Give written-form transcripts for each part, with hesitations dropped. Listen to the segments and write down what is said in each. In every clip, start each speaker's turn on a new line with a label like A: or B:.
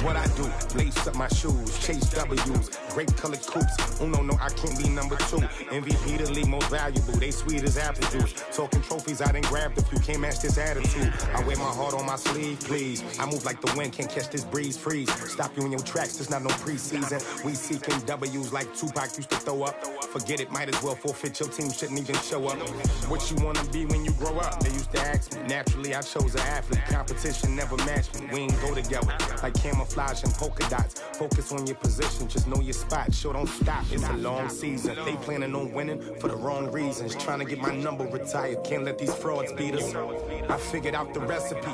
A: What I do, lace up my shoes, chase W's, grape colored coops. No, I can't be number 2. MVP the league most valuable, they sweet as apple juice. Talking trophies, I done grabbed a few, can't match this attitude. I wear my heart on my sleeve, please. I move like the wind, can't catch this breeze, freeze. Stop you in your tracks, there's not no preseason. We seeking W's like Tupac used to throw up. Forget it, might as well forfeit, your team shouldn't even show up. What you wanna be when you grow up? They used to ask me. Naturally, I chose an athlete. Competition never matched me. We ain't go together like camouflage and polka dots. Focus on your position, just know your spot. Sure, don't stop. It's a long season. They planning on winning for the wrong reasons. Trying to get my number retired. Can't let these frauds beat us. I figured out the recipe.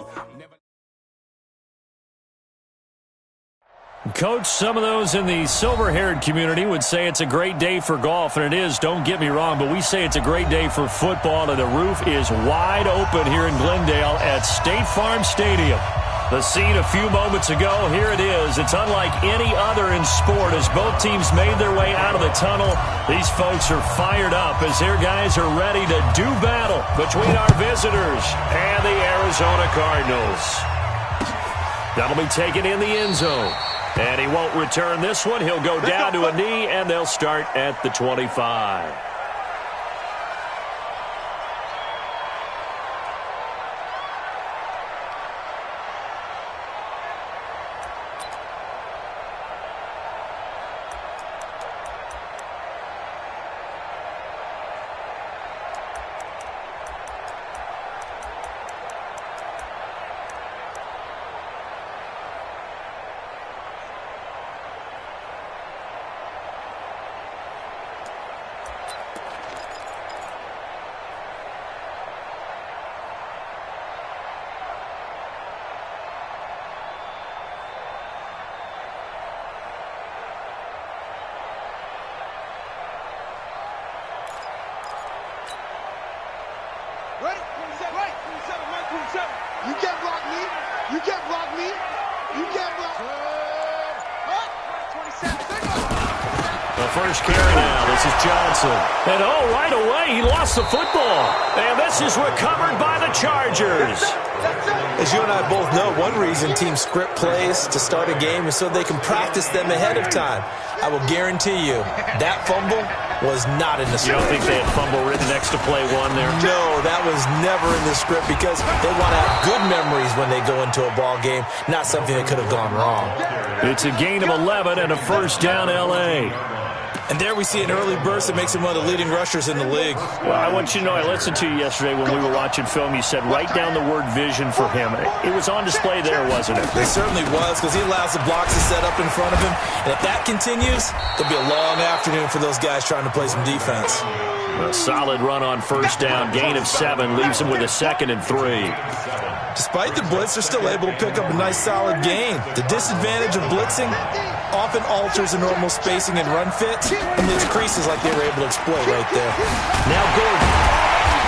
B: Coach, some of those in the silver-haired community would say it's a great day for golf, and it is, don't get me wrong, but we say it's a great day for football, and the roof is wide open here in Glendale at State Farm Stadium. The scene a few moments ago, here it is. It's unlike any other in sport as both teams made their way out of the tunnel. These folks are fired up as their guys are ready to do battle between our visitors and the Arizona Cardinals. That'll be taken in the end zone. And he won't return this one. He'll go down to a knee, and they'll start at the 25.
C: Ready? 27, right. 27, right, 27. You can't block me. You can't block me. You can't block me. Right, 27.
B: The first carry now. This is Johnson. And right away, he lost the football. And this is recovered by the Chargers.
D: As you and I both know, one reason teams script plays to start a game is so they can practice them ahead of time. I will guarantee you that fumble was not in the script.
B: You don't think they had fumble written next to play one there?
D: No, that was never in the script because they want to have good memories when they go into a ball game, not something that could have gone wrong.
B: It's a gain of 11 and a first down L.A.
D: And there we see an early burst that makes him one of the leading rushers in the league.
B: Well, I want you to know, I listened to you yesterday when we were watching film. You said write down the word vision for him. It was on display there, wasn't it?
D: It certainly was because he allows the blocks to set up in front of him. And if that continues, there'll be a long afternoon for those guys trying to play some defense.
B: A solid run on first down. Gain of 7 leaves him with a 2nd and 3.
D: Despite the blitz, they're still able to pick up a nice solid gain. The disadvantage of blitzing often alters the normal spacing and run fit, and leaves creases like they were able to exploit right there.
B: Now Gordon.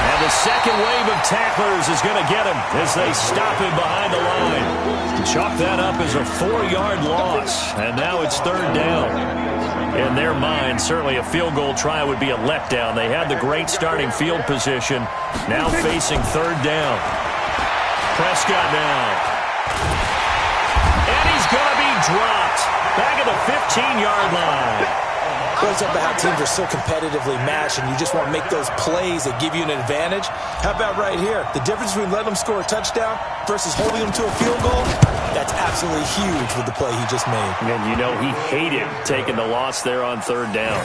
B: And the second wave of tacklers is going to get him as they stop him behind the line. Chalk that up as a 4-yard loss, and now it's 3rd down. In their mind, certainly a field goal try would be a letdown. They had the great starting field position, now facing 3rd down. Prescott now. And he's going to be dropped. Back at the 15-yard line.
D: Goes up to how teams are so competitively matched, and you just want to make those plays that give you an advantage. How about right here? The difference between letting them score a touchdown versus holding them to a field goal, that's absolutely huge with the play he just made.
B: And you know he hated taking the loss there on 3rd down.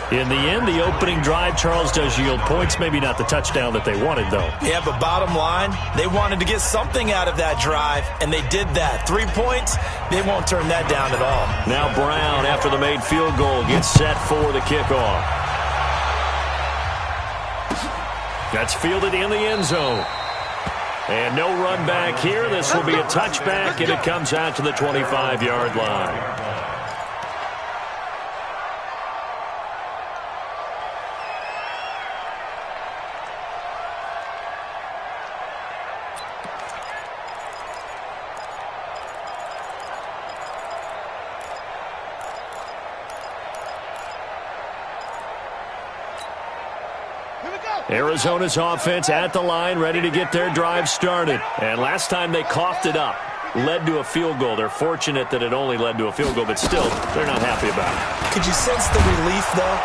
B: In the end, the opening drive, Charles, does yield points. Maybe not the touchdown that they wanted, though.
D: Yeah, but bottom line, they wanted to get something out of that drive, and they did that. 3 points, they won't turn that down at all.
B: Now Brown, after the made field goal, gets set for the kickoff. That's fielded in the end zone. And no run back here. This will be a touchback, and it comes out to the 25-yard line. Arizona's offense at the line, ready to get their drive started. And last time they coughed it up. led to a field goal. They're fortunate that it only led to a field goal, but still, they're not happy about it.
D: Could you sense the relief, though,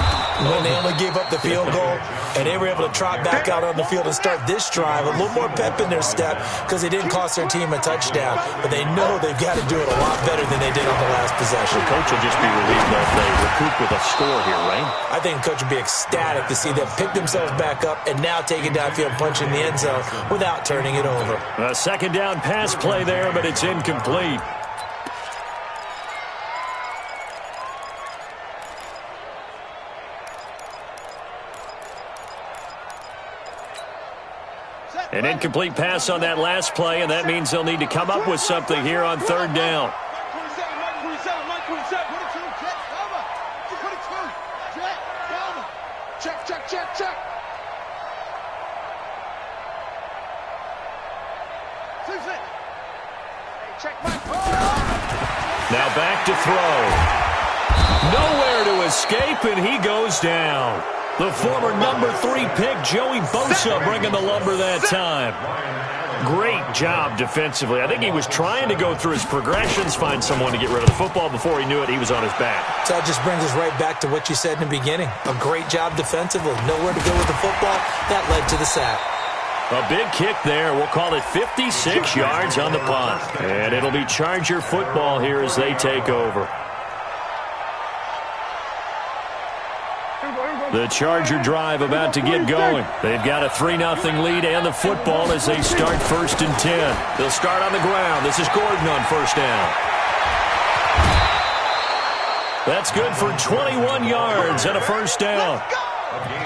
D: when they only gave up the field goal and they were able to trot back out on the field and start this drive? A little more pep in their step because they didn't cost their team a touchdown, but they know they've got to do it a lot better than they did on the last possession.
B: The coach will just be relieved that they recoup with a score here, right?
D: I think the coach would be ecstatic to see them pick themselves back up and now take it downfield, punch in the end zone without turning it over.
B: A second down pass play there, but it's incomplete. An incomplete pass on that last play, and that means they'll need to come up with something here on third down.
C: Check.
B: Now back to throw. Nowhere to escape, and he goes down. The former number 3 pick, Joey Bosa, bringing the lumber that time. Great job defensively. I think he was trying to go through his progressions, find someone to get rid of the football. Before he knew it, he was on his back.
D: So that just brings us right back to what you said in the beginning. A great job defensively. Nowhere to go with the football. That led to the sack.
B: A big kick there. We'll call it 56 yards on the punt. And it'll be Charger football here as they take over. The Charger drive about to get going. They've got a 3-0 lead and the football as they start 1st and 10. They'll start on the ground. This is Gordon on first down. That's good for 21 yards and a first down.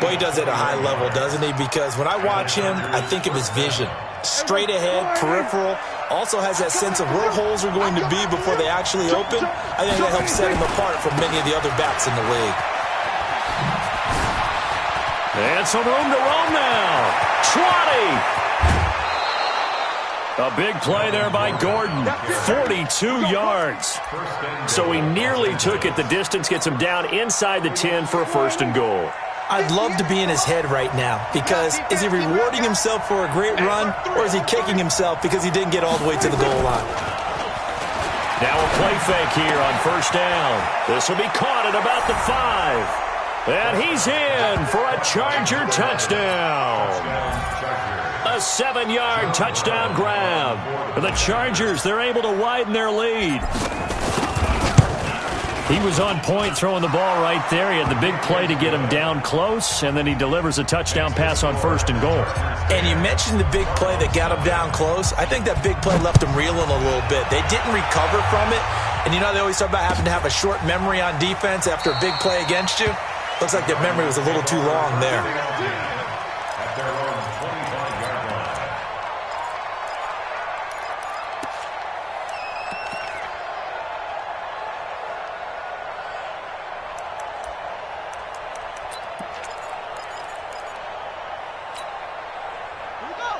D: Boy, he does it at a high level, doesn't he? Because when I watch him, I think of his vision. Straight ahead, peripheral. Also has that sense of where holes are going to be before they actually open. I think that helps set him apart from many of the other backs in the league.
B: And some room to roam now. Trotty. A big play there by Gordon. 42 yards. So he nearly took it the distance, gets him down inside the 10 for a 1st and goal.
D: I'd love to be in his head right now because is he rewarding himself for a great run or is he kicking himself because he didn't get all the way to the goal line?
B: Now a play fake here on first down. This will be caught at about the 5. And he's in for a Charger touchdown. A 7-yard touchdown grab. The Chargers, they're able to widen their lead. He was on point throwing the ball right there. He had the big play to get him down close, and then he delivers a touchdown pass on 1st and goal.
D: And you mentioned the big play that got him down close. I think that big play left him reeling a little bit. They didn't recover from it. And you know they always talk about having to have a short memory on defense after a big play against you. Looks like their memory was a little too long there.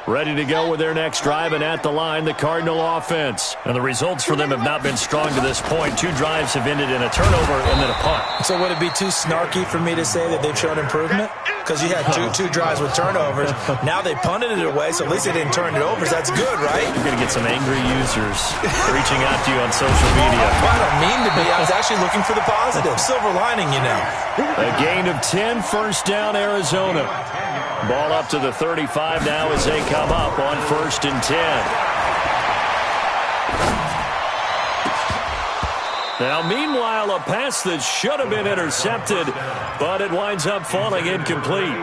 B: Ready to go with their next drive, and at the line, the Cardinal offense. And the results for them have not been strong to this point. 2 drives have ended in a turnover and then a punt.
D: So would it be too snarky for me to say that they've shown improvement? Because you had two drives with turnovers. Now they punted it away, so at least they didn't turn it over. So that's good, right?
B: You're going to get some angry users reaching out to you on social media.
D: Well, I don't mean to be. I was actually looking for the positive. Silver lining, you know.
B: A gain of 10, first down, Arizona. Ball up to the 35 now as they come up on 1st and 10. Now, meanwhile, a pass that should have been intercepted, but it winds up falling incomplete.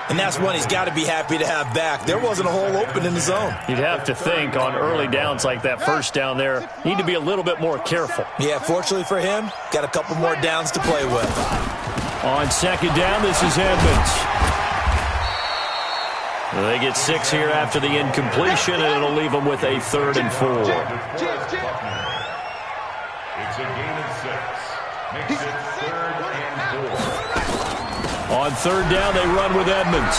D: And that's one he's got to be happy to have back. There wasn't a hole open in the zone.
B: You'd have to think on early downs like that first down there, need to be a little bit more careful.
D: Yeah, fortunately for him, got a couple more downs to play with.
B: On second down, this is Edmonds. They get 6 here after the incompletion, and it'll leave them with a 3rd and 4.
C: It's a gain of 6. Makes it 3rd and 4.
B: On third down, they run with Edmonds.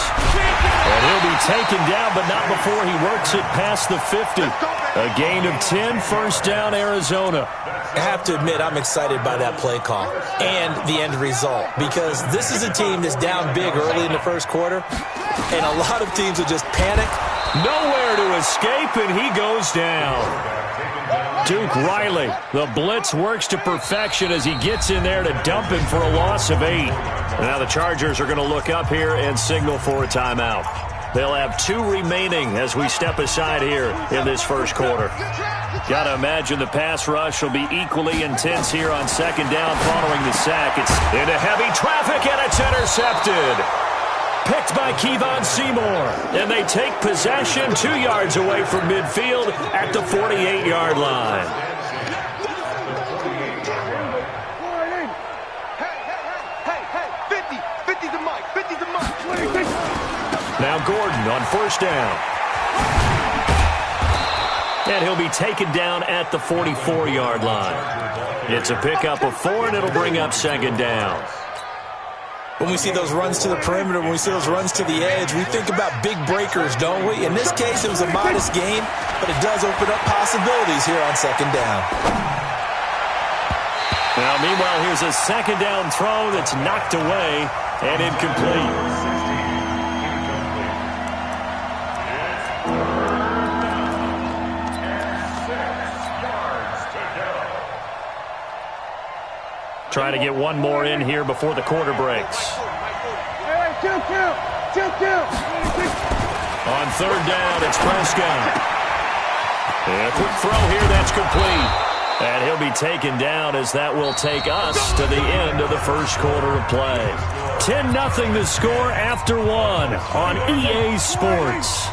B: And he'll be taken down, but not before he works it past the 50. A gain of 10, first down, Arizona.
D: I have to admit, I'm excited by that play call and the end result because this is a team that's down big early in the first quarter, and a lot of teams will just panic.
B: Nowhere to escape, and he goes down. Duke Riley, the blitz works to perfection as he gets in there to dump him for a loss of 8. Now the Chargers are going to look up here and signal for a timeout. They'll have 2 remaining as we step aside here in this first quarter. Got to imagine the pass rush will be equally intense here on second down following the sack. It's into heavy traffic, and it's intercepted. Picked by Kevon Seymour. And they take possession 2 yards away from midfield at the 48-yard line.
C: Hey, 50's the mic, 50's the mic.
B: Now Gordon on first down. And he'll be taken down at the 44-yard line. It's a pickup of 4, and it'll bring up second down.
D: When we see those runs to the perimeter, when we see those runs to the edge, we think about big breakers, don't we? In this case, it was a modest gain, but it does open up possibilities here on second down.
B: Now, meanwhile, here's a second down throw that's knocked away and incomplete. Trying to get one more in here before the quarter breaks. On third down, it's Prescott. And a quick throw here, that's complete. And he'll be taken down as that will take us to the end of the first quarter of play. 10-0 the score after 1 on EA Sports.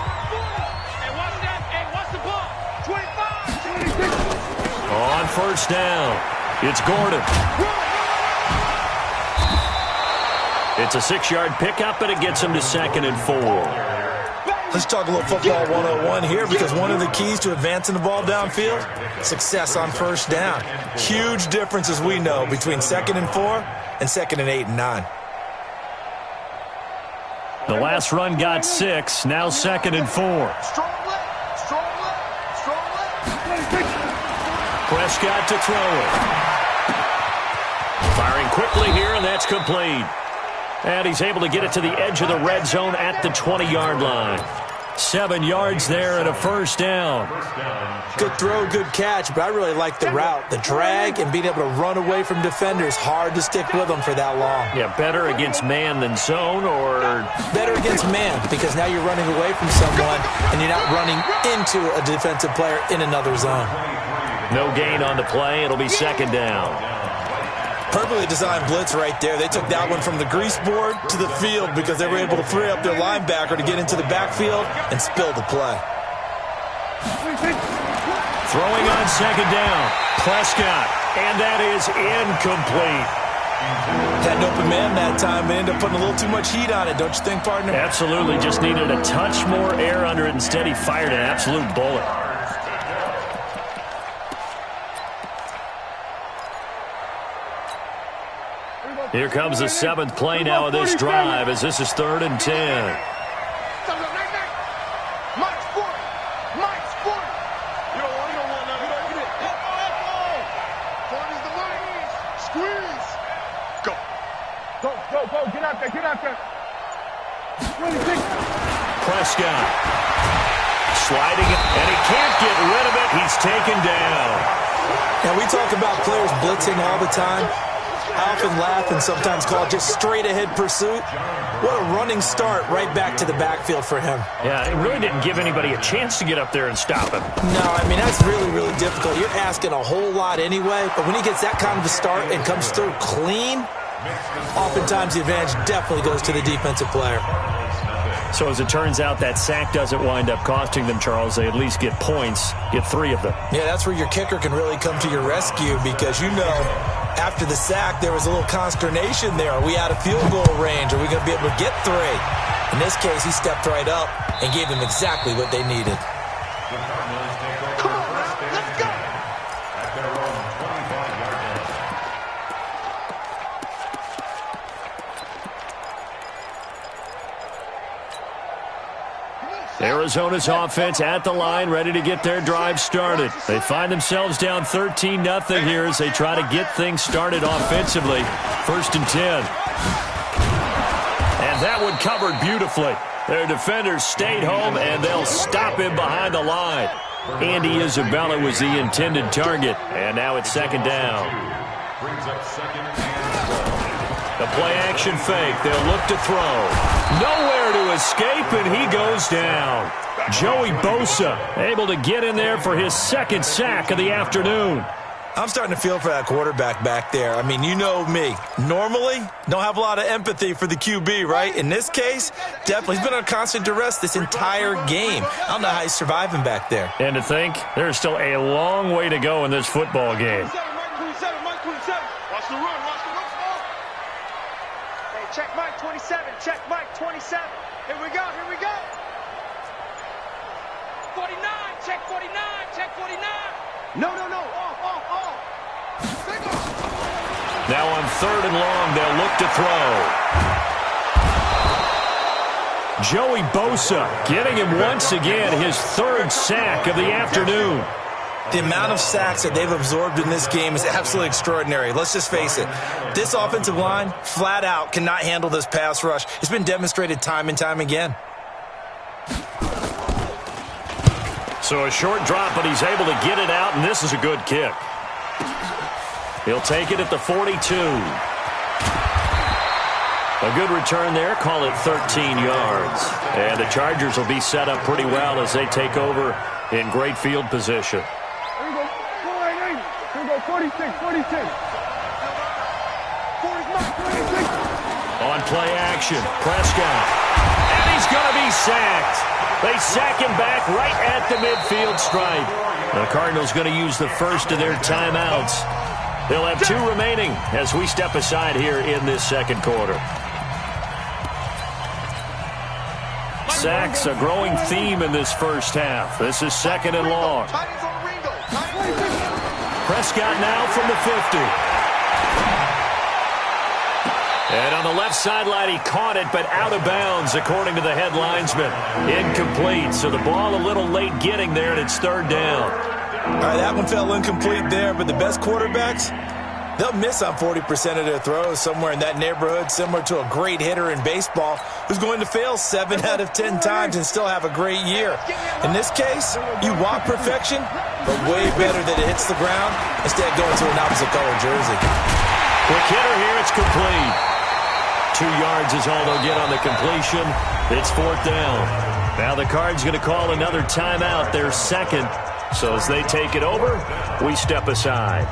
B: On first down, it's Gordon. It's a 6-yard pickup, and it gets him to 2nd and 4.
D: Let's talk a little football 101 here, because one of the keys to advancing the ball downfield, success on first down. Huge difference, as we know, between 2nd and 4 and 2nd and 8 and 9.
B: The last run got 6, now 2nd and 4. Prescott to throw it. Firing quickly here, and that's complete. And he's able to get it to the edge of the red zone at the 20-yard line. 7 yards there and a first down.
D: Good throw, good catch, but I really like the route. The drag and being able to run away from defenders. Hard to stick with them for that long.
B: Yeah, better against man than zone, or?
D: Better against man, because now you're running away from someone and you're not running into a defensive player in another zone.
B: No gain on the play. It'll be second down.
D: Perfectly designed blitz right there. They took that one from the grease board to the field because they were able to free up their linebacker to get into the backfield and spill the play.
B: Throwing on second down, Prescott, and that is incomplete.
D: Had an open man that time, but ended up putting a little too much heat on it, don't you think, partner?
B: Absolutely. Just needed a touch more air under it. Instead, he fired an absolute bullet. Here comes the 7th play now of this drive as this is 3rd and 10.
C: Mike's 40. Mike's 40. You don't want that. You get it. Is the mic. Squeeze. Go. Go. Get out there.
B: Prescott. Sliding it, and he can't get rid of it. He's taken down.
D: Now, we talk about players blitzing all the time. I often laugh and sometimes call it just straight-ahead pursuit. What a running start right back to the backfield for him.
B: Yeah, it really didn't give anybody a chance to get up there and stop him.
D: No, I mean, that's really, really difficult. You're asking a whole lot anyway, but when he gets that kind of a start and comes through clean, oftentimes the advantage definitely goes to the defensive player.
B: So as it turns out, that sack doesn't wind up costing them, Charles. They at least get points, get 3 of them. Yeah, that's where your kicker can really come to your rescue because, you know, after the sack, there was a little consternation there. Are we out of field goal range? Are we going to be able to get 3? In this case, he stepped right up and gave them exactly what they needed.
C: Come on, let's go.
B: Arizona's offense at the line, ready to get their drive started. They find themselves down 13-0 here as they try to get things started offensively. 1st and 10. And that one covered beautifully. Their defenders stayed home, and they'll stop him behind the line. Andy Isabella was the intended target. And now it's second down. The play-action fake. They'll look to throw. Nowhere to escape, and he goes down. Joey Bosa able to get in there for his second sack of the afternoon.
D: I'm starting to feel for that quarterback back there. I mean, you know me. Normally, don't have a lot of empathy for the QB, right? In this case, definitely. He's been on constant duress this entire game. I don't know how he's surviving back there.
B: And to think, there's still a long way to go in this football game.
C: Watch the run.
E: Hey, check Mike 27. Check Mike 27. Here we go. 49. Check 49. Check 49.
C: No. Off.
B: Now on 3rd and long, they'll look to throw. Joey Bosa getting him once again his 3rd sack of the afternoon.
D: The amount of sacks that they've absorbed in this game is absolutely extraordinary. Let's just face it. This offensive line, flat out, cannot handle this pass rush. It's been demonstrated time and time again.
B: So a short drop, but he's able to get it out, and this is a good kick. He'll take it at the 42. A good return there. Call it 13 yards. And the Chargers will be set up pretty well as they take over in great field position.
C: Here we go. 46. 46.
B: On play action, Prescott. And he's going to be sacked. They sack him back right at the midfield stripe. The Cardinals going to use the first of their timeouts. They'll have 2 remaining as we step aside here in this second quarter. Sacks, a growing theme in this first half. This is 2nd and long. Prescott now from the 50. And on the left sideline, he caught it, but out of bounds, according to the head linesman. Incomplete, so the ball a little late getting there, and it's 3rd down.
D: All right, that one fell incomplete there, but the best quarterbacks, they'll miss on 40% of their throws, somewhere in that neighborhood, similar to a great hitter in baseball who's going to fail 7 out of 10 times and still have a great year. In this case, you want perfection, but way better that it hits the ground instead of going to an opposite color jersey.
B: Quick hitter here, it's complete. 2 yards is all they'll get on the completion. It's 4th down. Now the Cards going to call another timeout, their second. So as they take it over, we step aside.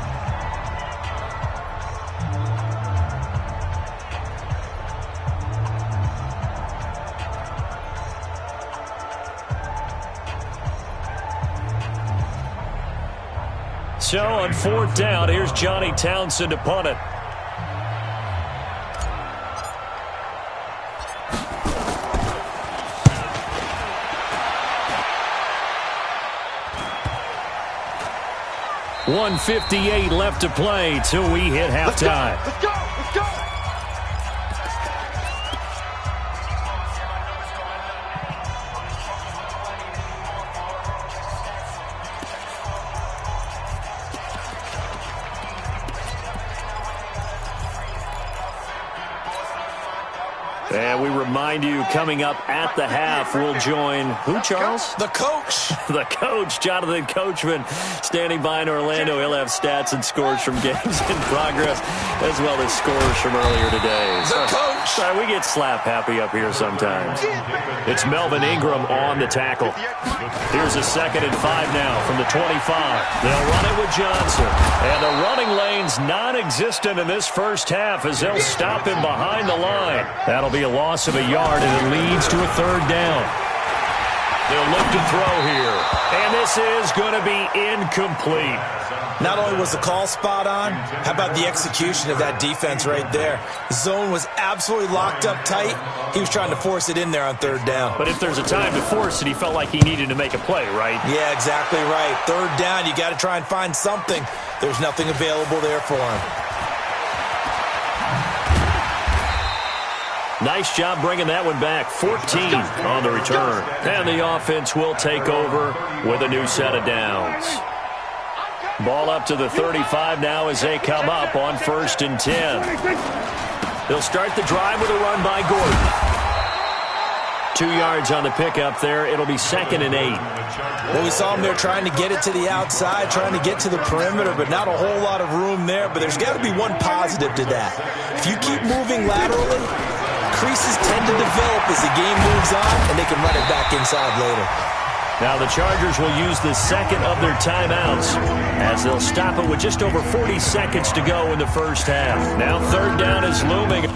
B: So on 4th down, here's Johnny Townsend to punt it. .158 left to play till we hit halftime.
C: Let's go.
B: And we remind you, coming up at the half, we'll join who, Charles?
D: The coach.
B: The coach, Jonathan Coachman, standing by in Orlando. He'll have stats and scores from games in progress, as well as scores from earlier today.
D: The coach.
B: Sorry, we get slap happy up here sometimes. It's Melvin Ingram on the tackle. Here's a 2nd and 5 now from the 25. They'll run it with Johnson. And the running lane's non-existent in this first half as they'll stop him behind the line. That'll be a loss of a yard, and it leads to a 3rd down. They'll look to throw here. And this is going to be incomplete.
D: Not only was the call spot on, how about the execution of that defense right there? The zone was absolutely locked up tight. He was trying to force it in there on 3rd down.
B: But if there's a time to force it, he felt like he needed to make a play, right?
D: Yeah, exactly right. 3rd down, you got to try and find something. There's nothing available there for him.
B: Nice job bringing that one back. 14 on the return. And the offense will take over with a new set of downs. Ball up to the 35 now as they come up on 1st and 10. They'll start the drive with a run by Gordon. 2 yards on the pickup there. It'll be 2nd and 8.
D: Well, we saw him there trying to get it to the outside, trying to get to the perimeter, but not a whole lot of room there. But there's got to be one positive to that. If you keep moving laterally, creases tend to develop as the game moves on, and they can run it back inside later.
B: Now the Chargers will use the second of their timeouts as they'll stop it with just over 40 seconds to go in the first half. Now 3rd down is looming.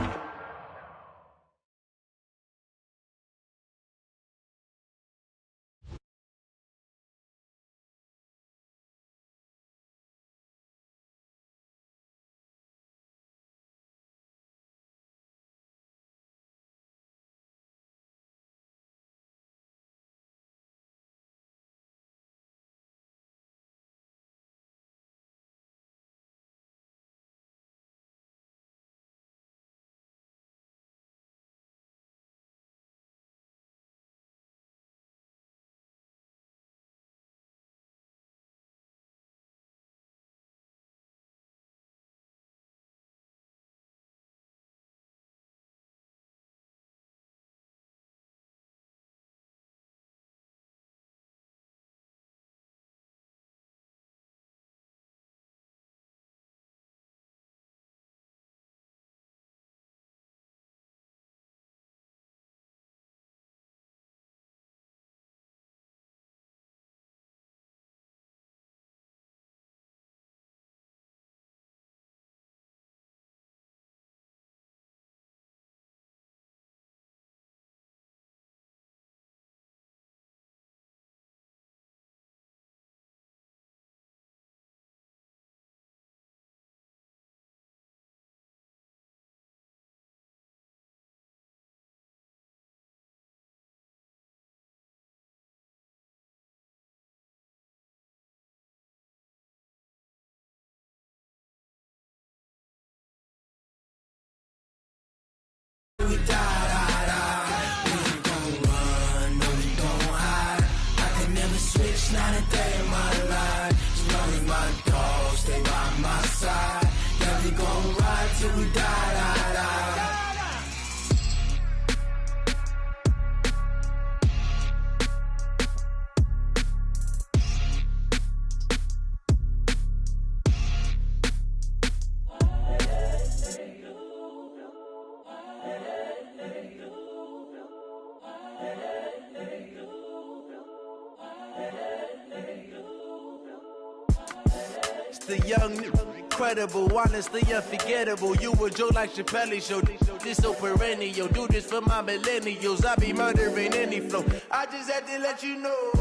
F: The young, incredible, honestly unforgettable. You a joke like Chappelle Show. This so perennial. Do this for my millennials. I be murdering any flow. I just had to let you know.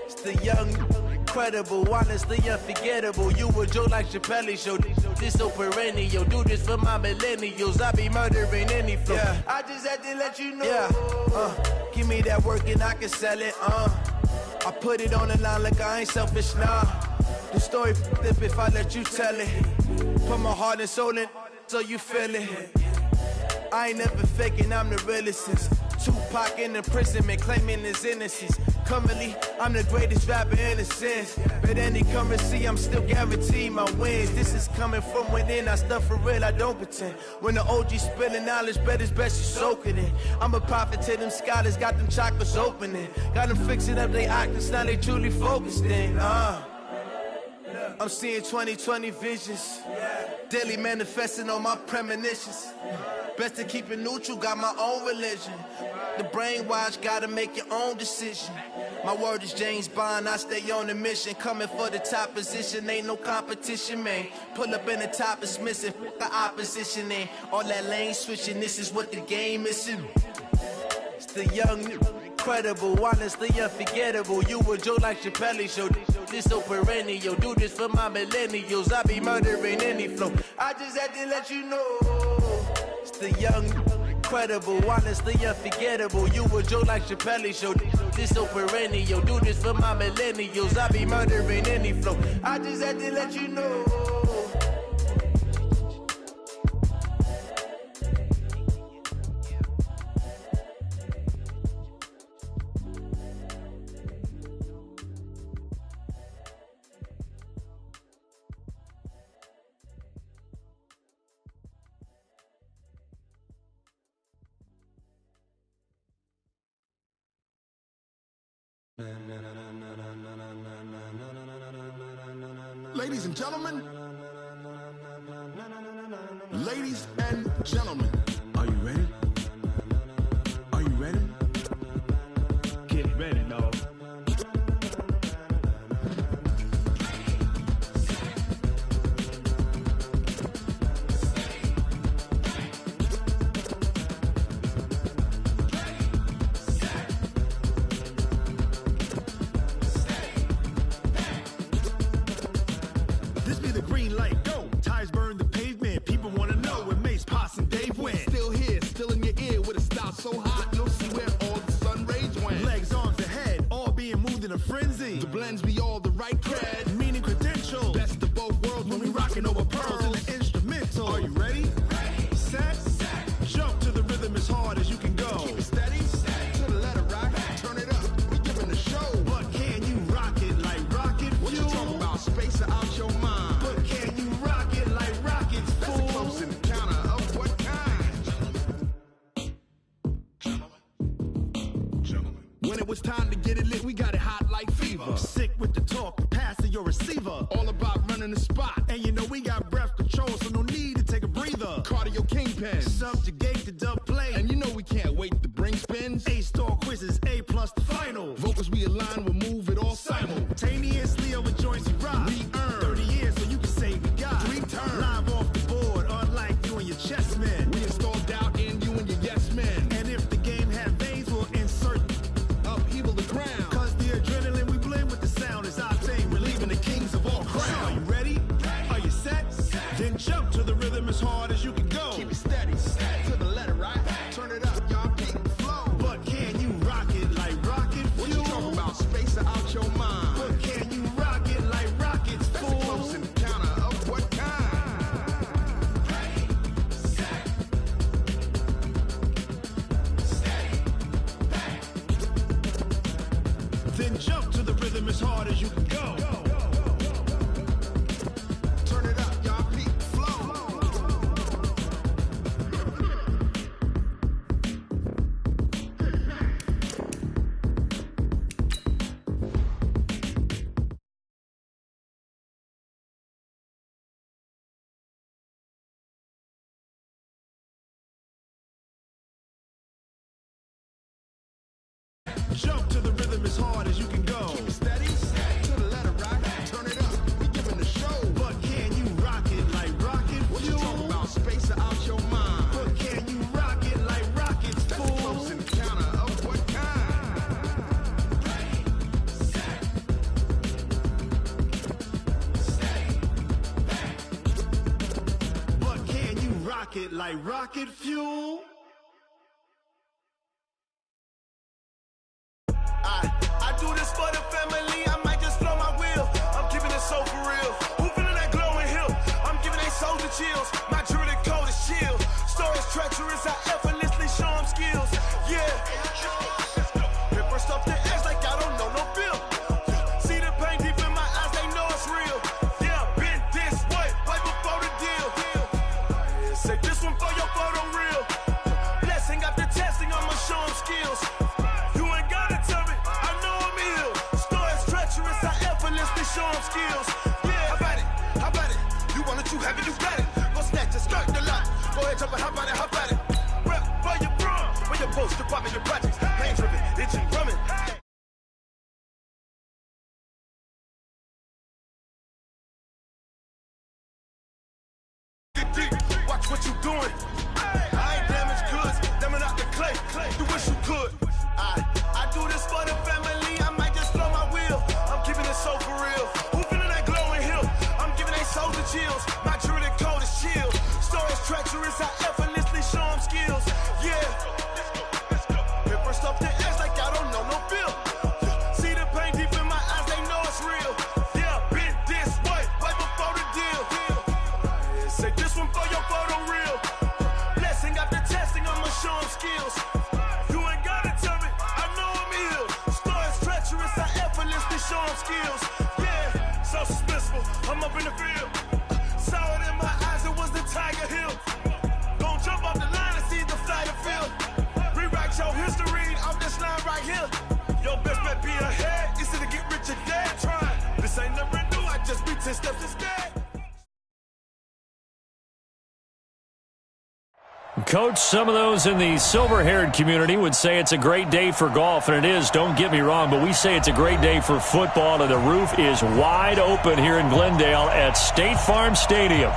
F: It's the young, incredible, honestly unforgettable. You a joke like Chappelle Show. This so perennial. Do this for my millennials. I be murdering any flow. Yeah. I just had to let you know. Yeah. Give me that work and I can sell it. I put it on the line like I ain't selfish, nah. The story flip if I let you tell it. Put my heart and soul in so you feel it. I ain't never faking, I'm the realest since Tupac in imprisonment, claiming his innocence. Currently, I'm the greatest rapper in a sense. But any currency, I'm still guaranteed my wins. This is coming from within, I stuff for real, I don't pretend. When the OG spilling knowledge, bet it's best you soak it in. I'm a prophet to them scholars, got them chakras opening. Got them fixing up they octaves, now they truly focused in. I'm seeing 2020 visions, daily manifesting on my premonitions. Best to keep it neutral, got my own religion. The brainwash, gotta make your own decision. My word is James Bond, I stay on a mission. Coming for the top position, ain't no competition, man. Pull up in the top, it's missing, the opposition ain't. All that lane switching, this is what the game is. It's the young, incredible, honestly unforgettable. You a joke like Chappelle Show. This so perennial. Do this for my millennials. I be murdering any flow. I just had to let you know. It's the young, incredible, honestly unforgettable. You a joke like Chappelle Show. This so perennial. Do this for my millennials. I be murdering any flow. I just had to let you know.
C: ladies and gentlemen. Ladies and gentlemen, are you ready? Are you ready? Get ready, dog. This be the green light, go. Tires burn the pavement. People wanna know where Mace, Potts, and Dave went. Still here, still in your ear with a style so hot, you'll see where all the sun rays went. Legs, arms, ahead, all being moved in a frenzy. The blends be all the right cred, meaning credentials. Best of both worlds when we rockin' over pearls in the instrumental. Are you ready? Ready. Set. Jump to the rhythm as hard as you can go. Keep it steady. To the letter rock. Turn it up. We giving the show. But can you rock it like rocket fuel? What you talking about? Space out your mind. But can you rock it like rockets, fool? That's a close encounter of what kind? When it was time to get it lit, we got it hot like fever. Sick with the talk, pass to your receiver. All about running the spot. And you know we got breath control, so no need to take a breather. Cardio kingpin. Subjugate the dub play. And you know we can't wait to bring spins. A-star quizzes, A+ the final. Vocals we align, we'll move it all simultaneously over joints we rock. We earn 30 years, so you can say we got 3 turns. Live off the board, unlike you and your chess men. We install doubt in you and your yes men. And if the game had veins, we'll insert upheaval the ground. Cause the adrenaline we blend with the sound is our thing, relieving the kings of all crowns. Are you ready? Are you set? Then jump to the rhythm as hard as you can go. Keep it steady, to the letter, right? Turn it up, y'all, keep it flow. But can you rock it like rocket fuel? What you talking about? Space out your mind. But can you rock it like rockets, fool? That's a close encounter of what kind? Ready, set, steady, back. Then jump to the rhythm as hard as you can go. Turn it up, y'all, peak flow. Jump to the rhythm as hard as you can go. Keep it steady, to the letter, right? Turn it up, we giving the show. But can you rock it like rocket fuel? What you talking about? Space out your mind. But can you rock it like rockets, fool? That's a close encounter of what kind? Ready, set, steady, back. But can you rock it like rocket fuel?
F: I do this for the family, I might just blow my wheel. I'm keeping it so for real. Who feeling that glowing hill? I'm giving they soldier chills. My jewelry code is chill. Stories treacherous, I effortlessly show them skills. Yeah. Paper stuff the edge like I don't know no bill. See the pain deep in my eyes, they know it's real. Yeah, been this way, right before the deal. Say this one for your photo reel. Blessing after testing, I'ma show them skills. You ain't gotta tell me, I know I'm ill. Stories treacherous, I effortlessly show them skills. Yeah, how about it? How about it? You want it, you have it, you got it. Go snatch it, skirt the lot. Go ahead, jump it, how about it? How about it? Rep for your bro, for your post, department, your projects. Pain driven, itching, drumming. Watch what you doing. I ain't damaged goods, damn out the clay. You wish you could. I do this for the family, I might just blow my wheel. I'm keeping it so for real. Who feeling that glowing hill? I'm giving they soldier chills. My jewelry code is chill. Stories treacherous, I effortlessly show them skills. Yeah. Paper stuff the edge like I don't know no bill. See the pain deep in my eyes, they know it's real. Yeah, been this way, right before the deal. Say this one for your photo reel. Blessing after testing, I'ma show them skills. You ain't gotta tell me, I know I'm ill. Stories treacherous, I effortlessly show them skills. Yeah, so suspenseful, I'm up in the field. Saw it in my eyes, it was the Tiger Hill. Gon' jump off the line and see the flight of field. Rewrite your history off this line right here. Your best bet be ahead, instead of get rich or dead trying. This ain't never new, I just be 10 steps
B: Coach, some of those in the silver-haired community would say it's a great day for golf, and it is, don't get me wrong, but we say it's a great day for football, and the roof is wide open here in Glendale at State Farm Stadium.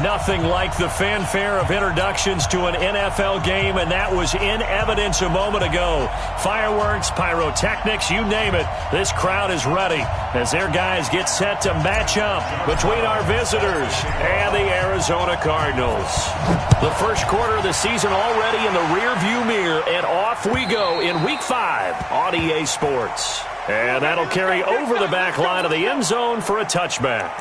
B: Nothing like the fanfare of introductions to an NFL game, and that was in evidence a moment ago. Fireworks, pyrotechnics, you name it. This crowd is ready as their guys get set to match up between our visitors and the Arizona Cardinals. The first quarter of the season already in the rearview mirror, and off we go in Week 5 on EA Sports. And that'll carry over the back line of the end zone for a touchback.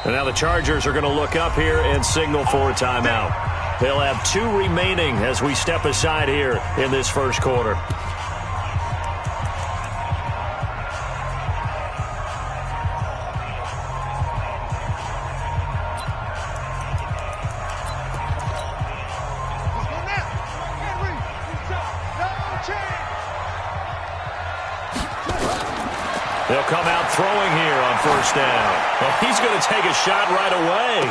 B: And now the Chargers are going to look up here and signal for a timeout. They'll have 2 remaining as we step aside here in this first quarter. They'll come out throwing here on first down. Well, he's going to take a shot right away.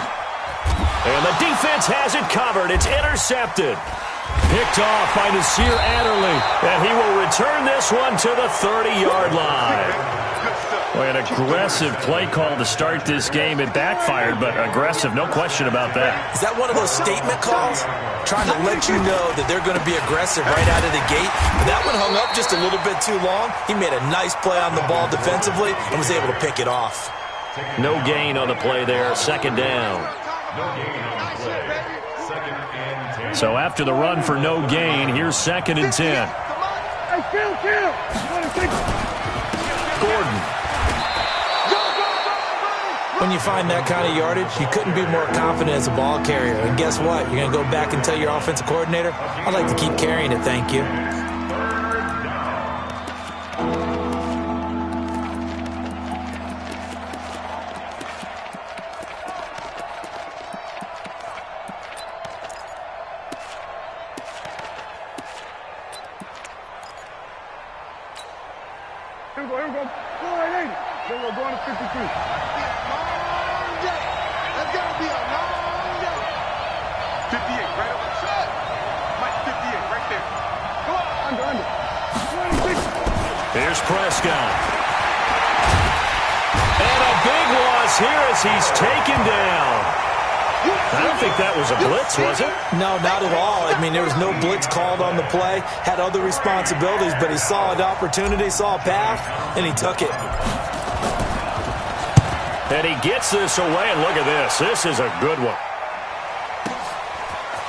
B: And the defense has it covered. It's intercepted. Picked off by Nasir Adderley. And he will return this one to the 30-yard line. Well, an aggressive play call to start this game. It backfired, but aggressive, no question about that.
D: Is that one of those statement calls? Trying to let you know that they're going to be aggressive right out of the gate. But that one hung up just a little bit too long. He made a nice play on the ball defensively and was able to pick it off.
B: No gain on the play there. Second down. So after the run for no gain, here's 2nd and 10. Gordon.
D: When you find that kind of yardage, you couldn't be more confident as a ball carrier. And guess what? You're going to go back and tell your offensive coordinator, I'd like to keep carrying it, thank you.
C: Here we go. Go right in. Then we're going to 53. That's got to be a long day. 58, right over the shot. Mike, 58, right there. Go on, under. 26.
B: Here's Prescott. And a big loss here as he's taken down. I don't think that was a blitz, was it?
D: No, not at all. I mean, there was no blitz called on the play. Had other responsibilities, but he saw an opportunity, saw a path, and he took it.
B: And he gets this away, and look at this. This is a good one.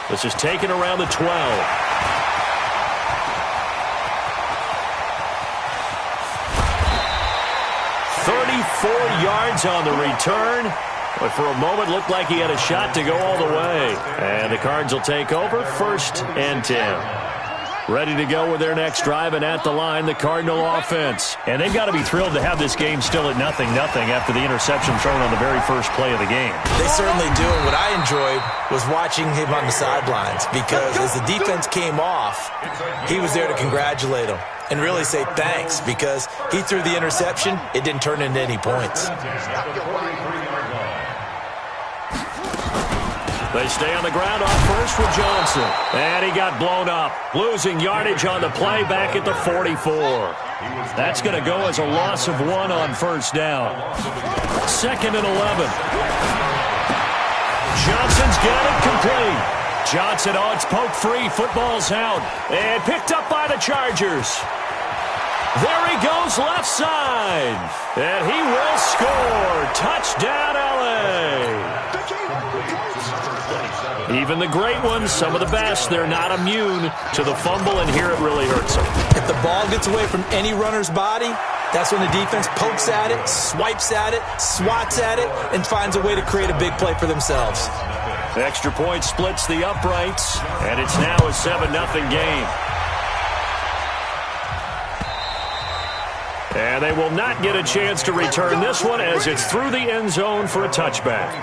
B: This is taken around the 12. 34 yards on the return. But for a moment, looked like he had a shot to go all the way. And the Cards will take over 1st and 10. Ready to go with their next drive, and at the line, the Cardinal offense. And they've got to be thrilled to have this game still at 0-0 after the interception thrown on the very first play of the game.
D: They certainly do, and what I enjoyed was watching him on the sidelines, because as the defense came off, he was there to congratulate them and really say thanks, because he threw the interception. It didn't turn into any points.
B: They stay on the ground on first with Johnson. And he got blown up, losing yardage on the play back at the 44. That's going to go as a loss of 1 on first down. 2nd and 11. Johnson's got it complete. Johnson, it's poke free. Football's out. And picked up by the Chargers. There he goes left side. And he will score. Touchdown, L.A. Even the great ones, some of the best, they're not immune to the fumble, and here it really hurts them.
D: If the ball gets away from any runner's body, That's when the defense pokes at it, swipes at it, swats at it, and finds a way to create a big play for themselves.
B: The extra point splits the uprights, and it's now a 7-0 game. And they will not get a chance to return this one as it's through the end zone for a touchback.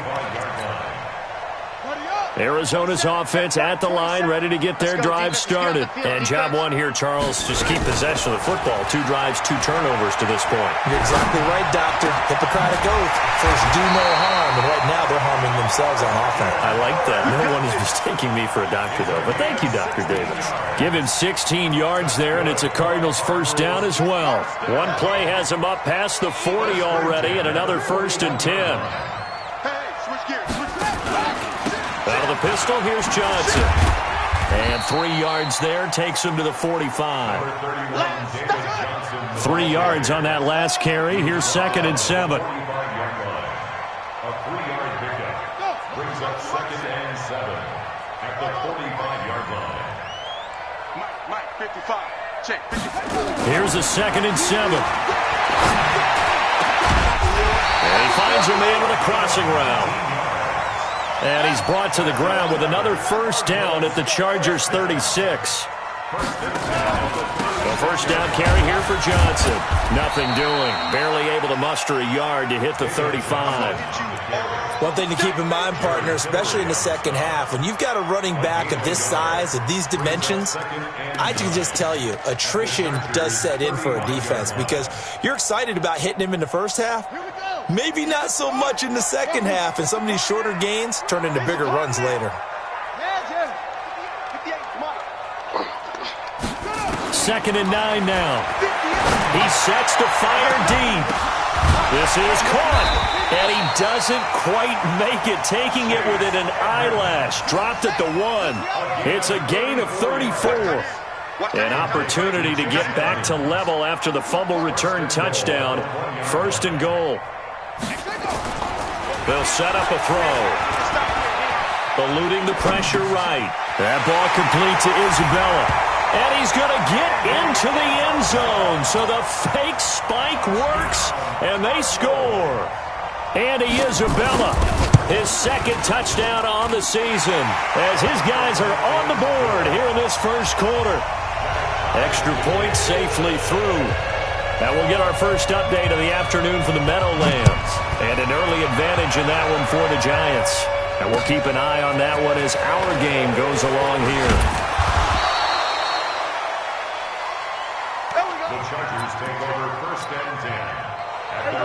B: Arizona's offense at the line, ready to get their drive started. And job one here, Charles, just keep possession of the football. 2 drives, 2 turnovers to this point.
D: You're exactly right, Doctor. Hippocratic oath. First, do no harm. And right now, they're harming themselves on offense.
B: I like that. No one is mistaking me for a doctor, though. But thank you, Dr. Davis. Give him 16 yards there, and it's a Cardinals first down as well. One play has him up past the 40 already, and another 1st and 10. Out of the pistol, here's Johnson. And 3 yards there, takes him to the 45. 3 yards on that last carry. Here's 2nd and 7.
C: A 3-yard pickup brings up 2nd and 7 at the 45-yard line.
E: Mike, 55. Check, 55.
B: Here's a 2nd and 7. And he finds a man with a crossing route. And he's brought to the ground with another first down at the Chargers' 36. The first down carry here for Johnson. Nothing doing. Barely able to muster a yard to hit the 35.
D: One thing to keep in mind, partner, especially in the second half, when you've got a running back of this size, of these dimensions, I can just tell you, attrition does set in for a defense because you're excited about hitting him in the first half. Maybe not so much in the second half, and some of these shorter gains turn into bigger runs later.
B: 2nd and 9 now. He sets to fire deep. This is caught, and he doesn't quite make it, taking it within an eyelash. Dropped at the 1. It's a gain of 34. An opportunity to get back to level after the fumble return touchdown. 1st and goal. They'll set up a throw. Eluding the pressure right. That ball complete to Isabella. And he's going to get into the end zone. So the fake spike works, and they score. Andy Isabella, his 2nd touchdown on the season, as his guys are on the board here in this first quarter. Extra point safely through. That will get our first update of the afternoon for the Meadowlands. And an early advantage in that one for the Giants. And we'll keep an eye on that one as our game goes along here.
C: The Chargers take over 1st and 10.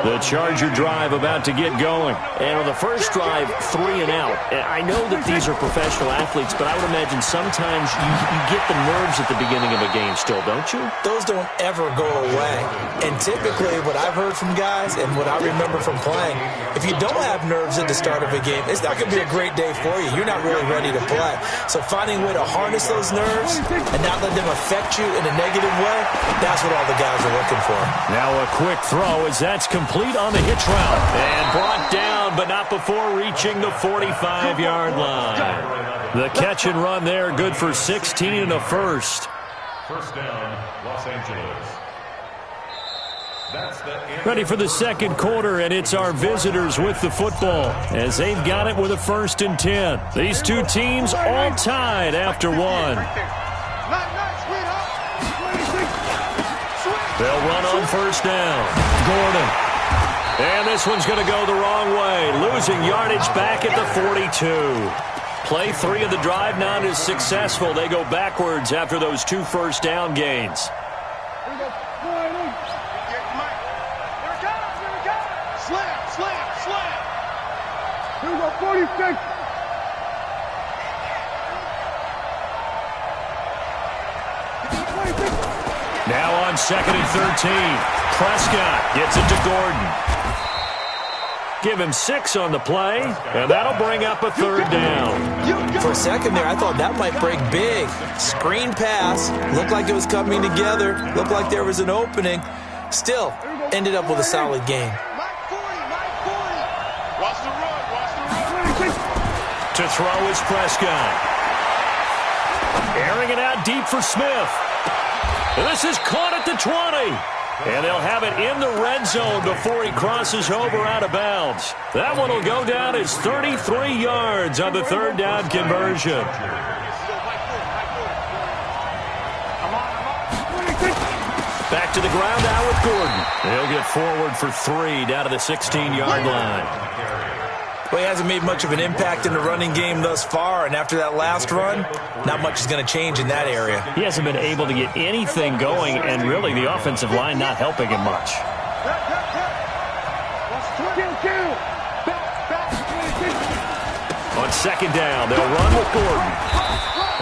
B: The Charger drive about to get going. And on the first drive, 3 and out. I know that these are professional athletes, but I would imagine sometimes you get the nerves at the beginning of a game still, don't you?
D: Those don't ever go away. And typically what I've heard from guys and what I remember from playing, if you don't have nerves at the start of a game, it's not going to be a great day for you. You're not really ready to play. So finding a way to harness those nerves and not let them affect you in a negative way, that's what all the guys are looking for.
B: Now a quick throw as that's complete on the hitch route. And brought down, but not before reaching the 45-yard line. The catch and run there, good for 16 and a first.
C: First down, Los Angeles.
B: Ready for the second quarter, and it's our visitors with the football as they've got it with a 1st and 10. These two teams all tied after 1. They'll run on first down. Gordon. And this one's going to go the wrong way. Losing yardage back at the 42. Play 3 of the drive not as successful. They go backwards after those 2 first down gains.
C: Here we go, 46.
B: Now on 2nd and 13. Prescott gets it to Gordon. Give him 6 on the play, and that'll bring up a 3rd down.
D: For a second there, I thought that might break big. Screen pass. Looked like it was coming together. Looked like there was an opening. Still, ended up with a solid game.
B: To throw is Prescott. Airing it out deep for Smith. This is caught at the 20. And they'll have it in the red zone before he crosses over out of bounds. That one will go down as 33 yards on the third down conversion. Back to the ground now with Gordon. He'll get forward for 3 down to the 16-yard line.
D: Well, he hasn't made much of an impact in the running game thus far, and after that last run, not much is going to change in that area.
B: He hasn't been able to get anything going, and really the offensive line not helping him much. On second down, they'll run with Gordon.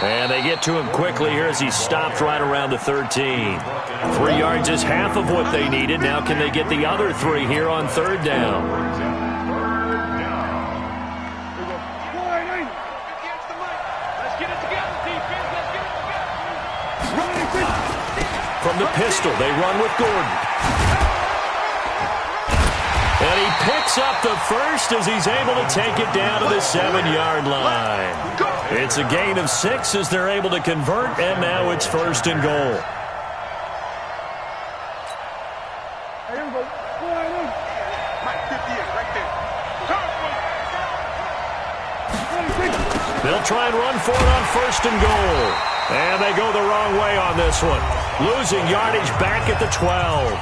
B: And they get to him quickly here as he stopped right around the 13. 3 yards is half of what they needed. Now can they get the other 3 here on third down? From the pistol, they run with Gordon. And he picks up the first as he's able to take it down to the 7-yard line. It's a gain of 6 as they're able to convert, and now it's first and goal. They'll try and run for it on first and goal. And they go the wrong way on this one. Losing yardage back at the 12.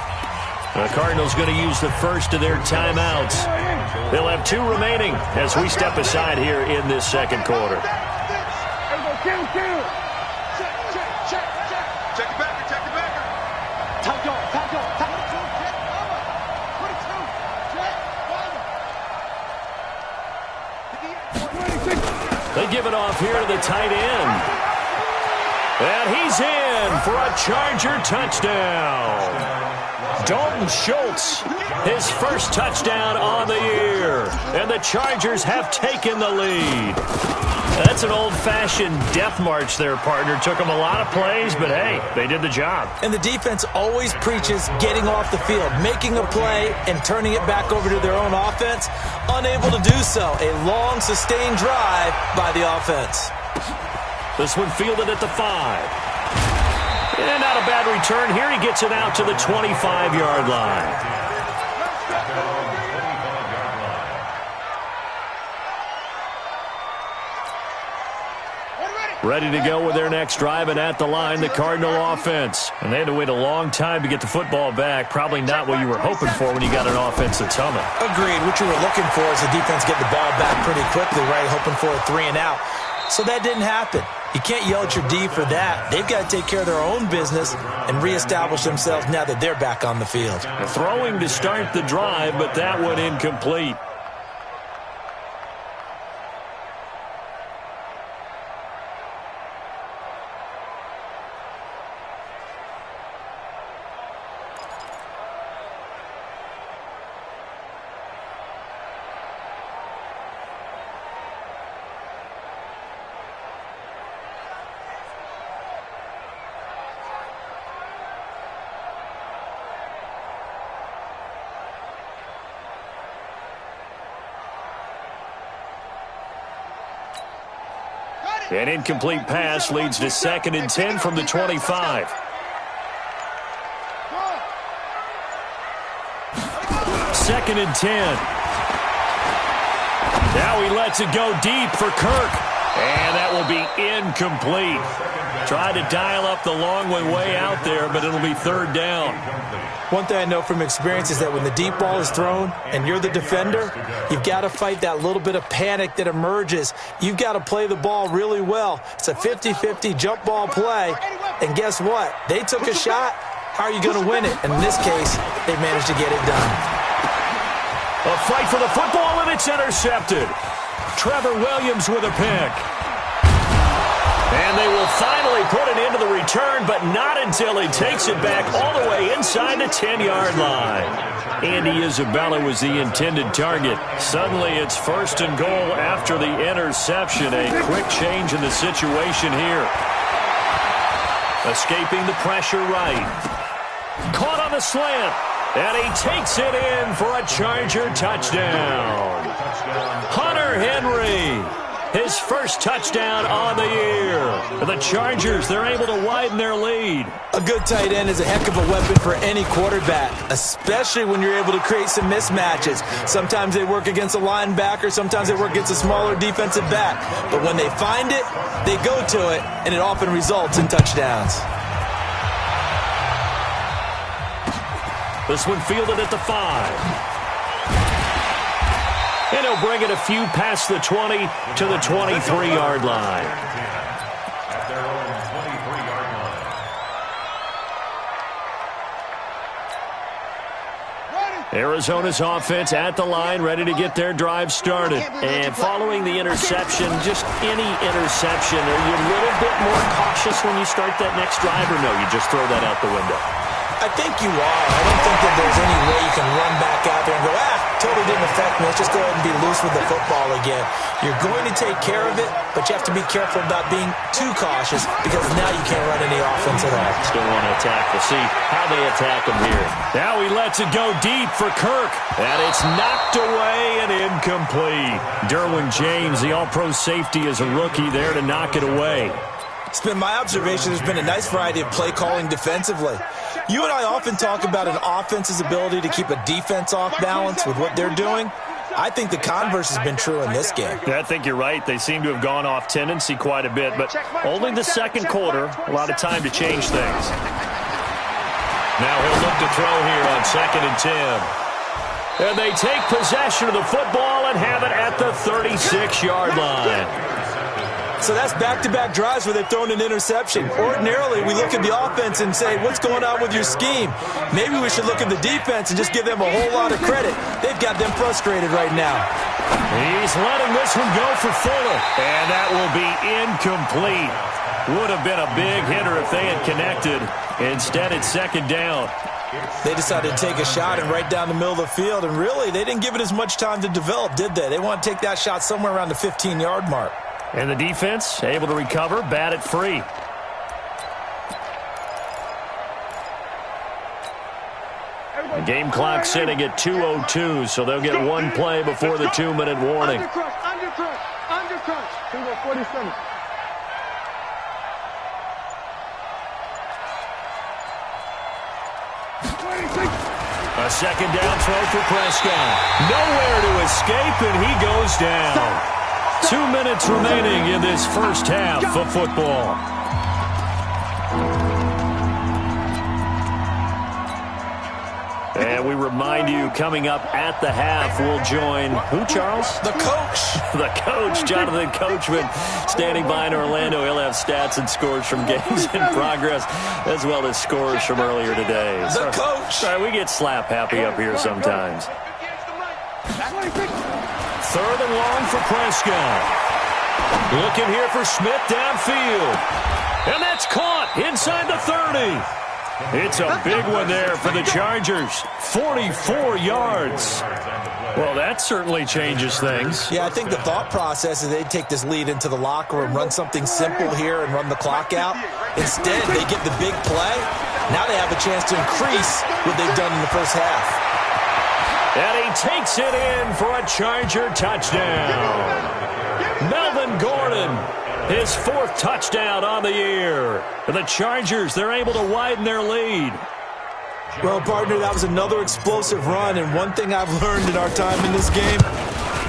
B: The Cardinals going to use the first of their timeouts. They'll have 2 remaining as we step aside here in this second quarter.
C: Check it back, check it back.
B: They give it off here to the tight end. And he's in for a Charger touchdown. Dalton Schultz, his first touchdown on the year. And the Chargers have taken the lead. That's an old-fashioned death march there, partner. Took them a lot of plays, but hey, they did the job.
D: And the defense always preaches getting off the field, making a play, and turning it back over to their own offense. Unable to do so. A long, sustained drive by the offense.
B: This one fielded at the 5. And not a bad return here. He gets it out to the 25-yard line. Ready to go with their next drive, and at the line, the Cardinal offense. And they had to wait a long time to get the football back. Probably not what you were hoping for when you got an offense that's humming.
D: Agreed. What you were looking for is the defense getting the ball back pretty quickly, right? Hoping for a 3 and out. So that didn't happen. You can't yell at your D for that. They've got to take care of their own business and reestablish themselves now that they're back on the field.
B: Throwing to start the drive, but that one incomplete. An incomplete pass leads to 2nd and 10 from the 25. Second and 10. Now he lets it go deep for Kirk. And that will be incomplete. Tried to dial up the long way out there, but it'll be 3rd down.
D: One thing I know from experience is that when the deep ball is thrown and you're the defender, you've got to fight that little bit of panic that emerges. You've got to play the ball really well. It's a 50-50 jump ball play. And guess what? They took a shot. How are you going to win it? And in this case, they managed to get it done.
B: A fight for the football, and it's intercepted. Trevor Williams with a pick. And they will finally put it into the return, but not until he takes it back all the way inside the 10-yard line. Andy Isabella was the intended target. Suddenly it's 1st and goal after the interception. A quick change in the situation here. Escaping the pressure right. Caught on the slant. And he takes it in for a Charger touchdown. Hunter Henry. his first touchdown on the year. The Chargers, they're able to widen their lead.
D: A good tight end is a heck of a weapon for any quarterback, especially when you're able to create some mismatches. Sometimes they work against a linebacker, sometimes they work against a smaller defensive back. But when they find it, they go to it, and it often results in touchdowns.
B: This one fielded at the 5. And he'll bring it a few past the 20 to the 23-yard line. Arizona's offense at the line, ready to get their drive started. And following the interception, just any interception, are you a little bit more cautious when you start that next drive, or no, you just throw that out the window?
D: I think you are. I don't think that there's any way you can run back out there and go, totally didn't affect me. Let's just go ahead and be loose with the football again. You're going to take care of it, but you have to be careful about being too cautious because now you can't run any offense at all.
B: Still want to attack. We'll see how they attack him here. Now he lets it go deep for Kirk, and it's knocked away and incomplete. Derwin James, the all-pro safety, is a rookie there to knock it away.
D: It's been my observation there's been a nice variety of play calling defensively. You and I often talk about an offense's ability to keep a defense off balance with what they're doing. I think the converse has been true in this game.
B: Yeah, I think you're right. They seem to have gone off tendency quite a bit, but only the second quarter, a lot of time to change things. Now he'll look to throw here on 2nd and 10. And they take possession of the football and have it at the 36-yard line.
D: So that's back-to-back drives where they've thrown an interception. Ordinarily, we look at the offense and say, what's going on with your scheme? Maybe we should look at the defense and just give them a whole lot of credit. They've got them frustrated right now.
B: He's letting this one go for Fuller. And that will be incomplete. Would have been a big hitter if they had connected. Instead, it's 2nd down.
D: They decided to take a shot and right down the middle of the field. And really, they didn't give it as much time to develop, did they? They want to take that shot somewhere around the 15-yard mark.
B: And the defense able to recover, bat it free. The game clock sitting at 2:02, so they'll get one play before the 2-minute warning.
C: Undercrunch. 47.
B: A 2nd down throw for Prescott. Nowhere to escape, and he goes down. 2 minutes remaining in this first half of football. And we remind you, coming up at the half, we'll join who, Charles?
D: The coach.
B: The coach, Jonathan Coachman, standing by in Orlando. He'll have stats and scores from games in progress, as well as scores from earlier today.
D: The coach.
B: Sorry, we get slap happy up here sometimes. 3rd and long for Prescott. Looking here for Smith downfield. And that's caught inside the 30. It's a big one there for the Chargers. 44 yards. Well, that certainly changes things.
D: Yeah, I think the thought process is they'd take this lead into the locker room, run something simple here and run the clock out. Instead, they get the big play. Now they have a chance to increase what they've done in the first half.
B: And he takes it in for a Charger touchdown. Melvin Gordon, his 4th touchdown on the year. The Chargers, they're able to widen their lead.
D: Well, partner, that was another explosive run, and one thing I've learned in our time in this game,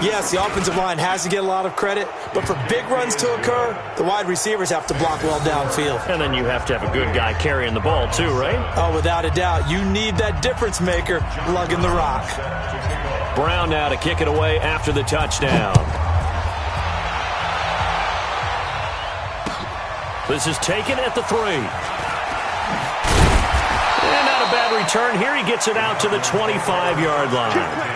D: yes, the offensive line has to get a lot of credit, but for big runs to occur, the wide receivers have to block well downfield.
B: And then you have to have a good guy carrying the ball too, right?
D: Oh, without a doubt. You need that difference maker lugging the rock.
B: Brown now to kick it away after the touchdown. This is taken at the 3. And not a bad return. Here he gets it out to the 25-yard line.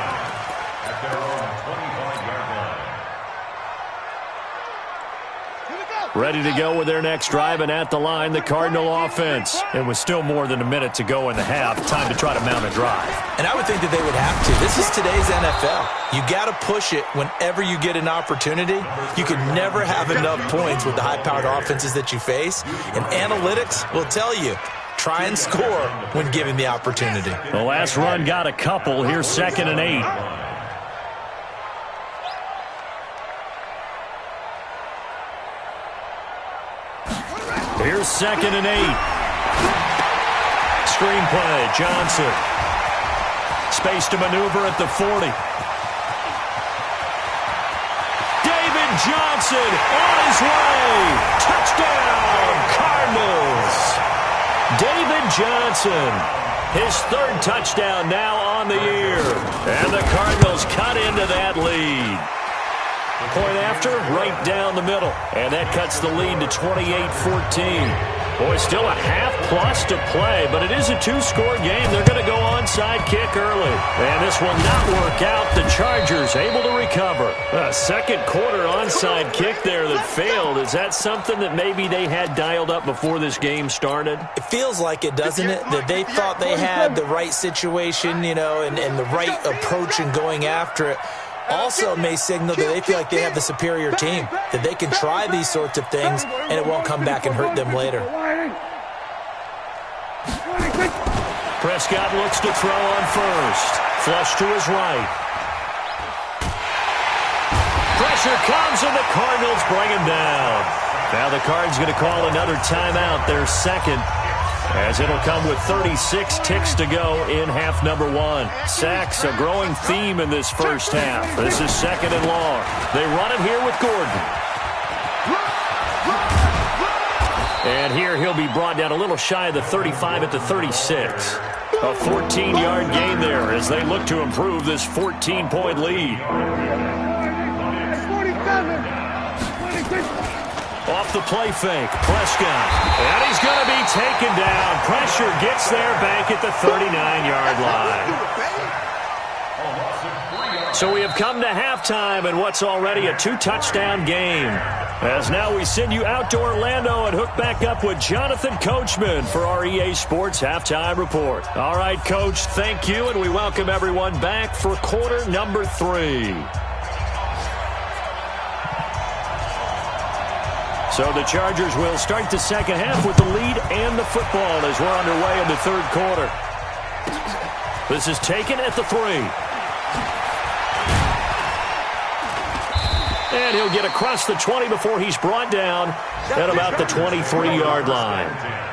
B: Ready to go with their next drive, and at the line, the Cardinal offense. And with still more than a minute to go in the half, time to try to mount a drive.
D: And I would think that they would have to. This is today's NFL. You got to push it whenever you get an opportunity. You can never have enough points with the high-powered offenses that you face. And analytics will tell you, try and score when given the opportunity.
B: The last run got a couple. Here's 2nd and 8. Here's 2nd and 8. Screenplay, Johnson. Space to maneuver at the 40. David Johnson on his way. Touchdown, Cardinals. David Johnson, his 3rd touchdown now on the year. And the Cardinals cut into that lead. Point after, right down the middle. And that cuts the lead to 28-14. Boy, still a half-plus to play, but it is a 2-score game. They're going to go onside kick early. And this will not work out. The Chargers able to recover. A second quarter onside kick there that failed. Is that something that maybe they had dialed up before this game started?
D: It feels like it, doesn't it? That they thought they had the right situation, and the right approach in going after it. Also may signal that they feel like they have the superior team, that they can try these sorts of things, and it won't come back and hurt them later.
B: Prescott looks to throw on first. Flush to his right. Pressure comes, and the Cardinals bring him down. Now the Cards going to call another timeout, their 2nd, as it'll come with 36 ticks to go in half number 1. Sacks, a growing theme in this first half. This is 2nd and long. They run it here with Gordon. And here he'll be brought down a little shy of the 35 at the 36. A 14-yard gain there as they look to improve this 14-point lead. Off the play fake, Prescott. And he's going to be taken down. Pressure gets there back at the 39-yard line. So we have come to halftime in what's already a 2-touchdown game. As now we send you out to Orlando and hook back up with Jonathan Coachman for our EA Sports Halftime Report. All right, Coach, thank you, and we welcome everyone back for quarter number 3. So the Chargers will start the second half with the lead and the football as we're underway in the 3rd quarter. This is taken at the 3. And he'll get across the 20 before he's brought down at about the 23-yard line.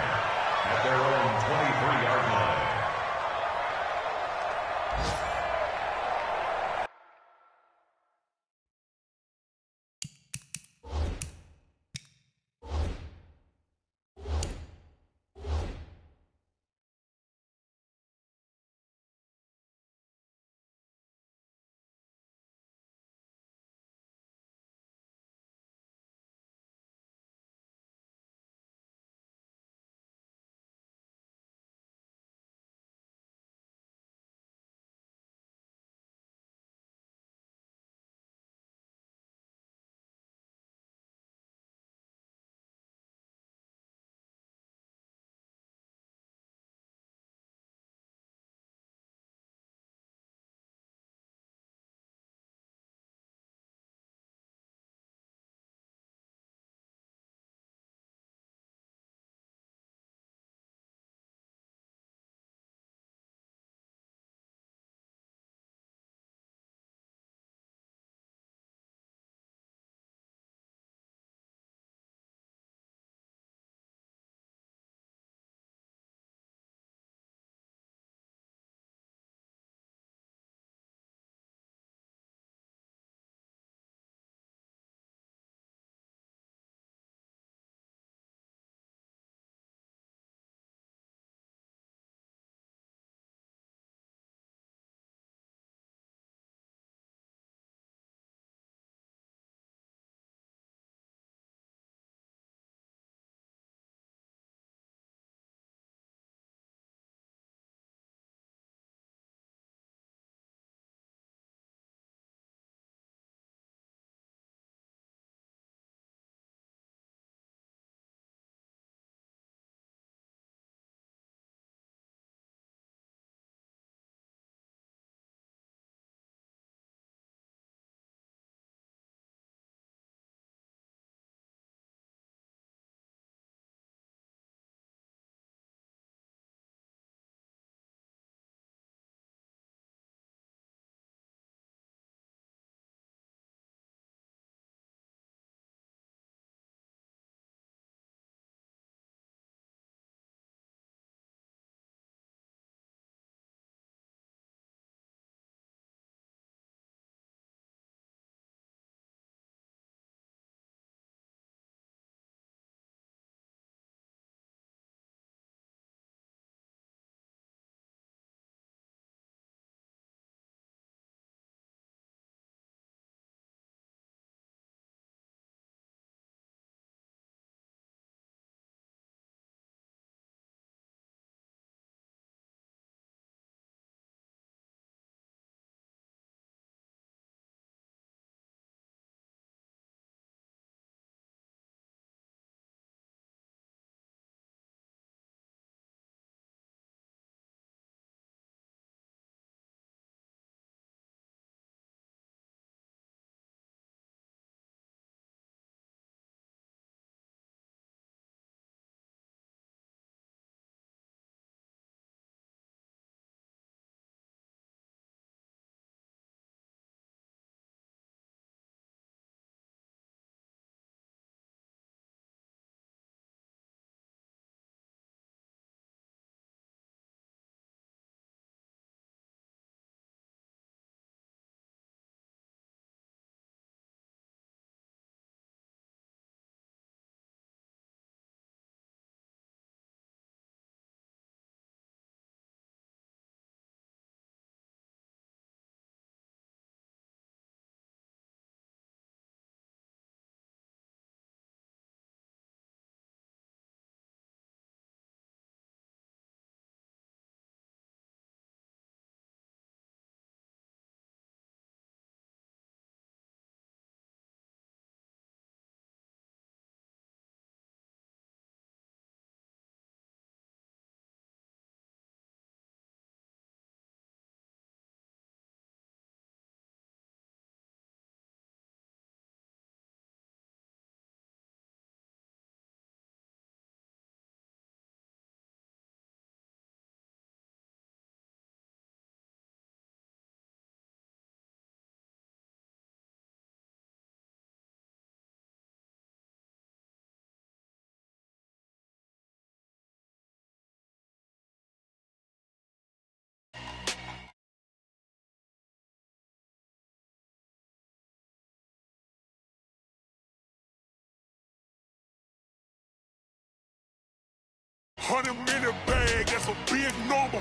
C: 100-minute bag, that's a big number.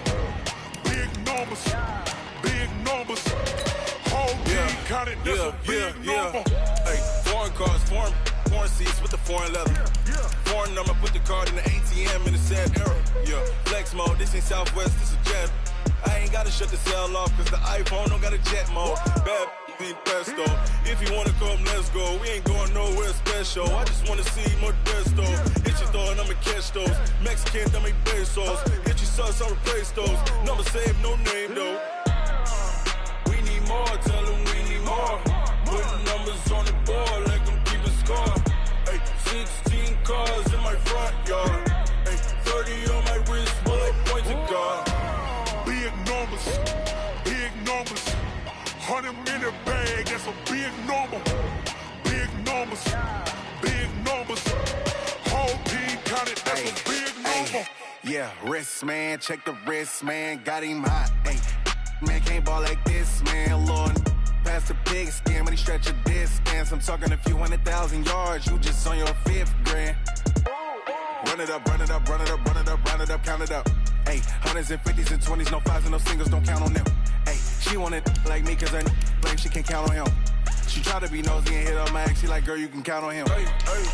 C: Big numbers, big numbers. Whole team counted, that's a big number.
G: Hey, foreign cars, foreign seats with the foreign leather. Foreign number, put the card in the ATM in the sad era. Yeah, flex mode, this ain't Southwest, this is jet. I ain't gotta shut the cell off, cause the iPhone don't got a jet mode. Bad be pesto. If you wanna come, let's go. We ain't going nowhere special. I just wanna see Modesto. Hit your thought, I'ma catch those. Mexican, I make pesos. Hit your sauce, I'll replace those. Number saved, no name though. We need more, tell them we need more. Putting numbers on the board, like them keep a score. Hey, 16 cars in my front yard. Hey, 30 on my wrist, bullet point to God.
C: Big numbers, big numbers. 100-minute bag, that's a big number. Big numbers, big numbers. Whole team counted, that's a big number.
G: Yeah, wrist man, check the wrist man, got him hot. Ay, man can't ball like this, man. Lord, past the pig skin when he stretch a distance. I'm talking a few 100,000 yards, you just on your 5th grand. Run it up, run it up, run it up, run it up, run it up, count it up. Ay, 100s and 50s and 20s, no 5s and no singles, don't count on them. Ay, she want it like me, cause her blame she can't count on him. She try to be nosy and hit up my ex, she like, girl, you can count on him. Hey, hey,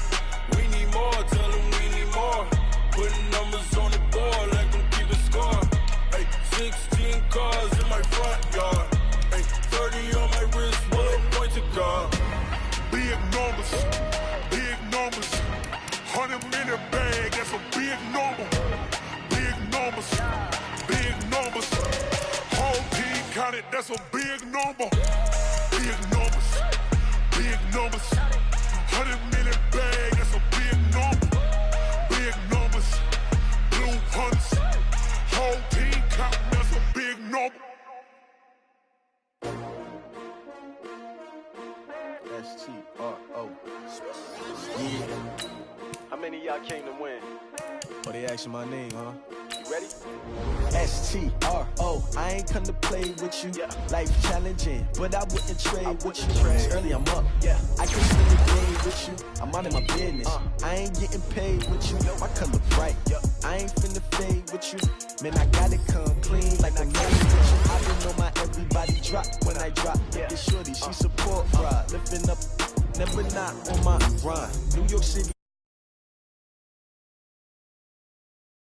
G: we need more, tell them we need more. Putting numbers on the board, like them keep a score. Hey, 16 cars in my front yard. Hey, 30 on my wrist, bullet point to God.
C: Big numbers, big numbers. 100-minute bag, that's a big number. Big numbers, big numbers. Whole team counted, that's a big number. Big numbers, big numbers. 100-minute bag, that's a big number. Big numbers, blue hunts. Whole team counting, that's a big number.
F: STRO.
E: How many of y'all came to win?
F: Oh, they asking my name, huh?
E: You ready?
F: STRO. I ain't come to play with you.
E: Yeah.
F: Life challenging, but I wouldn't trade with you. It's early, I'm up. Yeah. I can spend the game with you. I'm out of my business. I ain't getting paid with you. My color bright. I ain't finna fade with you. Man, I gotta come clean like I got with you. I didn't know my everybody drop when I drop. This shorty, she support fraud. Lifting up, never not on my grind. New York City.